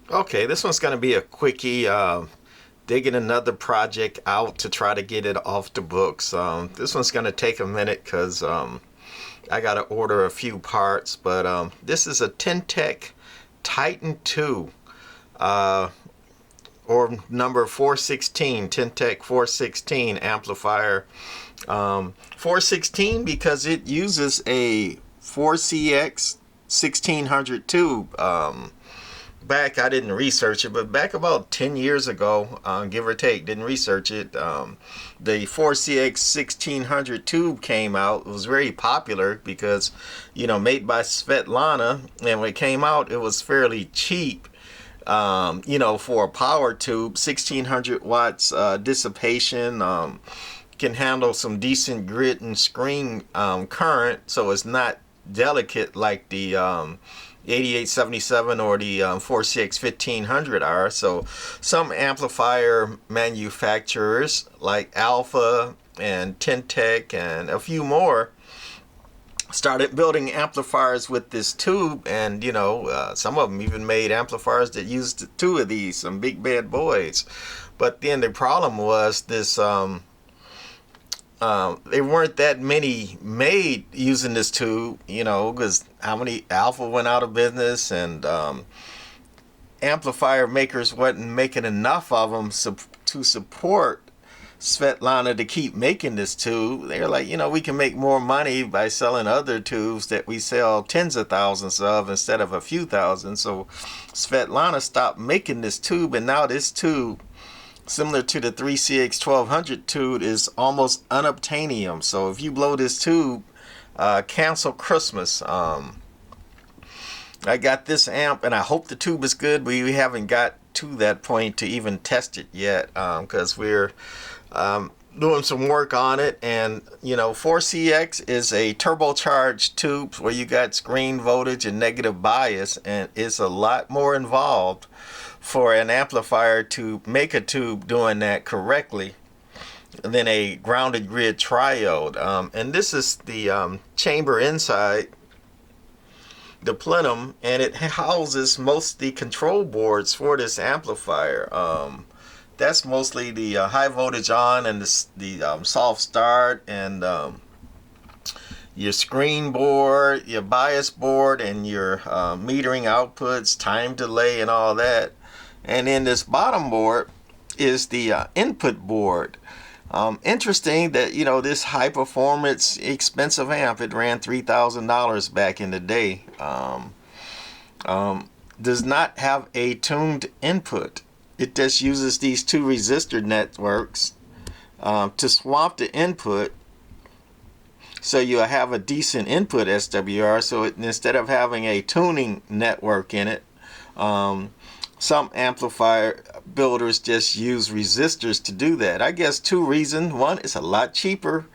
Okay, this one's going to be a quickie. Digging another project out to try to get it off the books. This one's going to take a minute because I got to order a few parts. But this is a Tintech Titan 2 or number 416, Tintech 416 amplifier. 416 because it uses a 4cx 1600 tube. Back, I didn't research it, but back about 10 years ago, give or take, didn't research it, the 4cx 1600 tube came out. It was very popular because, made by Svetlana, and when it came out, it was fairly cheap. For a power tube, 1600 watts dissipation, can handle some decent grit and screen current, so it's not delicate like the 8877 or the 4cx 1500 are. So some amplifier manufacturers like Alpha and Tintech and a few more started building amplifiers with this tube, and some of them even made amplifiers that used two of these, some big bad boys. But then the problem was this there weren't that many made using this tube, because how many Alpha went out of business, and amplifier makers wasn't making enough of them to support Svetlana to keep making this tube. They're like, we can make more money by selling other tubes that we sell tens of thousands of instead of a few thousand. So Svetlana stopped making this tube, and now this tube, similar to the 3CX 1200 tube, is almost unobtainium. So if you blow this tube, cancel Christmas. I got this amp, and I hope the tube is good. We haven't got to that point to even test it yet, because we're doing some work on it. And 4CX is a turbocharged tube where you got screen voltage and negative bias, and it's a lot more involved for an amplifier to make a tube doing that correctly than a grounded grid triode. And this is the chamber inside the plenum, and it houses most of the control boards for this amplifier. That's mostly the high voltage on, and the soft start, and your screen board, your bias board, and your metering outputs, time delay, and all that. And then this bottom board is the input board. Interesting that, this high performance expensive amp, it ran $3,000 back in the day, does not have a tuned input. It just uses these two resistor networks to swamp the input, so you have a decent input SWR. So instead of having a tuning network in it, some amplifier builders just use resistors to do that. I guess two reasons. One, it's a lot cheaper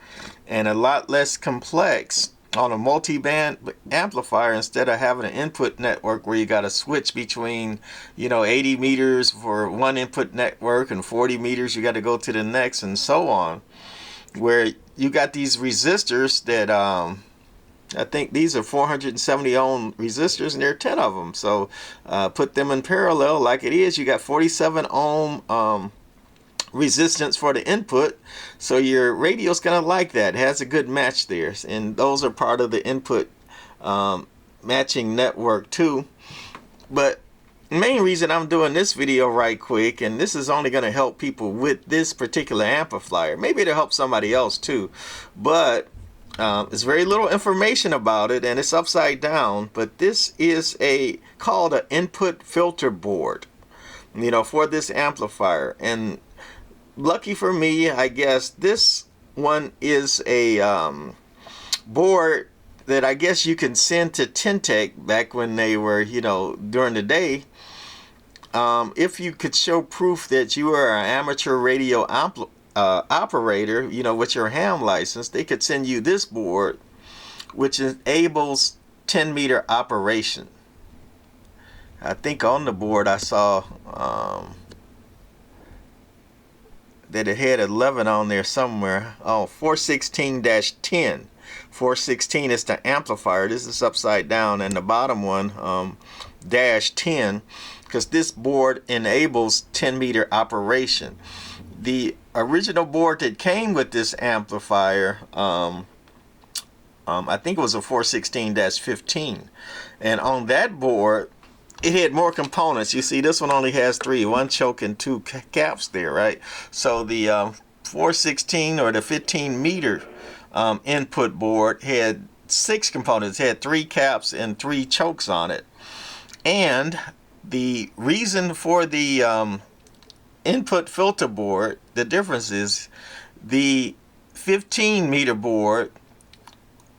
and a lot less complex on a multi-band amplifier, instead of having an input network where you got to switch between 80 meters for one input network and 40 meters you got to go to the next, and so on, where you got these resistors that I think these are 470 ohm resistors, and there are 10 of them. So put them in parallel like it is. You got 47 ohm resistance for the input. So your radio's going to like that. It has a good match there. And those are part of the input matching network too. But the main reason I'm doing this video right quick, and this is only going to help people with this particular amplifier. Maybe it'll help somebody else too. But there's very little information about it, and it's upside down. But this is called an input filter board, for this amplifier. And lucky for me, I guess this one is a board that I guess you can send to Tintech back when they were, during the day. If you could show proof that you are an amateur radio operator, with your ham license, they could send you this board, which enables 10 meter operation. I think on the board I saw that it had 11 on there somewhere. Oh, 416-10. 416 is the amplifier. This is upside down, and the bottom one, dash 10, because this board enables 10 meter operation. The original board that came with this amplifier, I think it was a 416-15, and on that board it had more components. You see, this one only has three, one choke and two caps there, right? So the 416 or the 15 meter input board had 6 components. It had 3 caps and 3 chokes on it. And the reason for the input filter board, the difference is the 15 meter board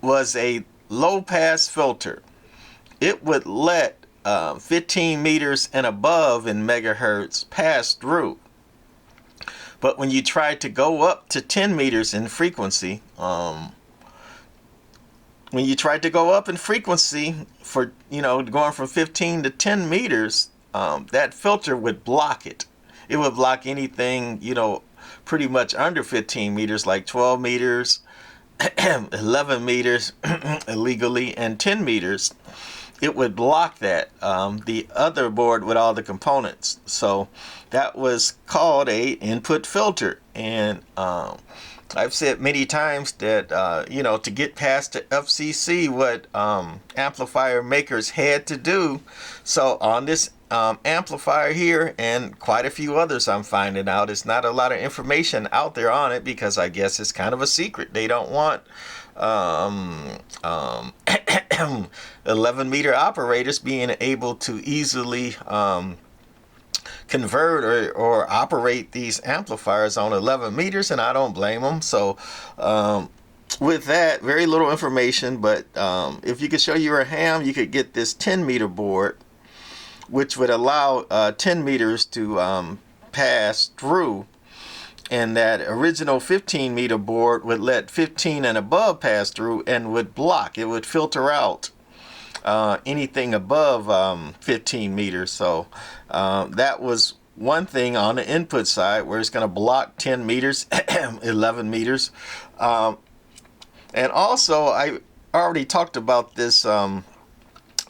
was a low pass filter. It would let 15 meters and above in megahertz pass through. But when you try to go up to 10 meters in frequency, when you tried to go up in frequency for, going from 15 to 10 meters, that filter would block it. It would block anything, pretty much under 15 meters, like 12 meters, 11 meters illegally, and 10 meters. It would block that, the other board with all the components. So that was called a input filter. And I've said many times that, to get past the FCC, what amplifier makers had to do. So on this amplifier here, and quite a few others I'm finding out, it's not a lot of information out there on it, because I guess it's kind of a secret. They don't want 11 meter operators being able to easily convert or operate these amplifiers on 11 meters, and I don't blame them. So with that, very little information, but if you could show your ham, you could get this 10 meter board, which would allow 10 meters to pass through. And that original 15 meter board would let 15 and above pass through and would block. It would filter out anything above 15 meters. So that was one thing on the input side, where it's going to block 10 meters, 11 meters. And also, I already talked about this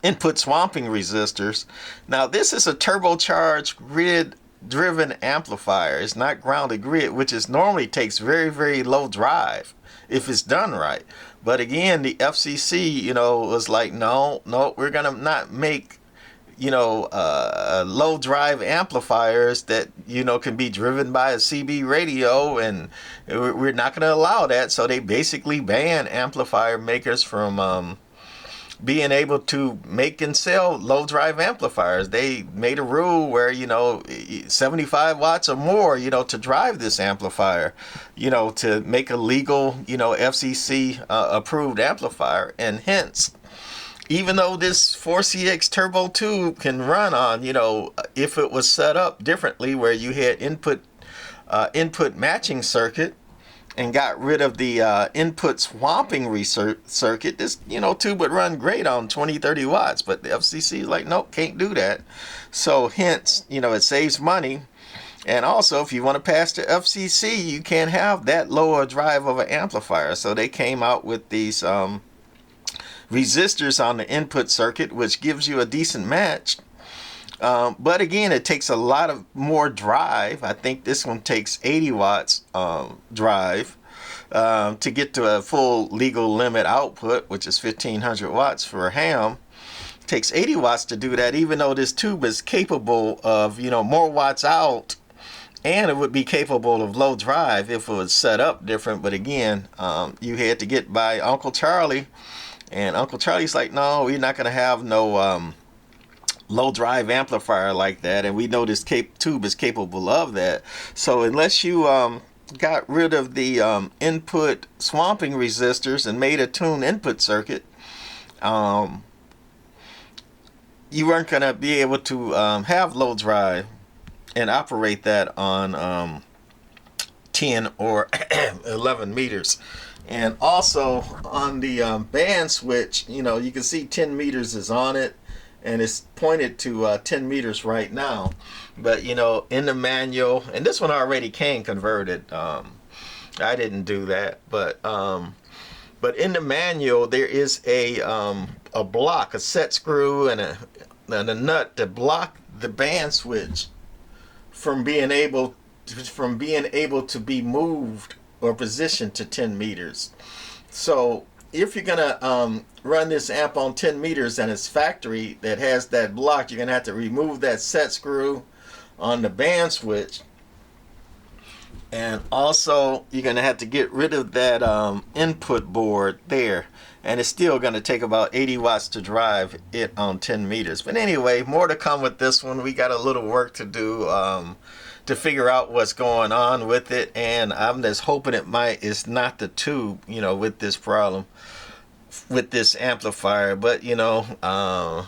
input swamping resistors. Now, this is a turbocharged grid driven amplifier. It's not grounded grid, which is normally takes very, very low drive if it's done right. But again, the FCC, was like, no, we're gonna not make, low drive amplifiers that, can be driven by a CB radio, and we're not gonna allow that. So they basically ban amplifier makers from being able to make and sell low drive amplifiers. They made a rule where 75 watts or more to drive this amplifier, to make a legal FCC approved amplifier. And hence, even though this 4CX Turbo 2 can run on, if it was set up differently, where you had input matching circuit and got rid of the input swamping circuit, this tube would run great on 20-30 watts. But the FCC is like, nope, can't do that. So hence, it saves money. And also, if you want to pass the FCC, you can't have that lower drive of an amplifier. So they came out with these resistors on the input circuit, which gives you a decent match. But again, it takes a lot of more drive. I think this one takes 80 watts drive to get to a full legal limit output, which is 1500 watts for a ham. It takes 80 watts to do that, even though this tube is capable of more watts out, and it would be capable of low drive if it was set up different. But again, you had to get by Uncle Charlie, and Uncle Charlie's like, no, we're not going to have no low drive amplifier like that, and we know this tube is capable of that. So unless you got rid of the input swamping resistors and made a tuned input circuit, you weren't going to be able to have low drive and operate that on 10 or 11 meters. And also on the band switch, you can see 10 meters is on it, and it's pointed to 10 meters right now. But in the manual, and this one already came converted, I didn't do that, but But in the manual, there is a block, a set screw, and a nut to block the band switch from being able to be moved or positioned to 10 meters. So if you're gonna run this amp on 10 meters and it's factory that has that block, you're gonna have to remove that set screw on the band switch, and also you're gonna have to get rid of that input board there, and it's still gonna take about 80 watts to drive it on 10 meters. But anyway, more to come with this one. We got a little work to do to figure out what's going on with it, and I'm just hoping it's not the tube, you know, with this problem with this amplifier. But you know,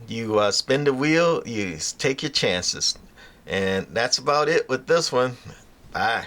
you spin the wheel, you take your chances, and that's about it with this one. Bye.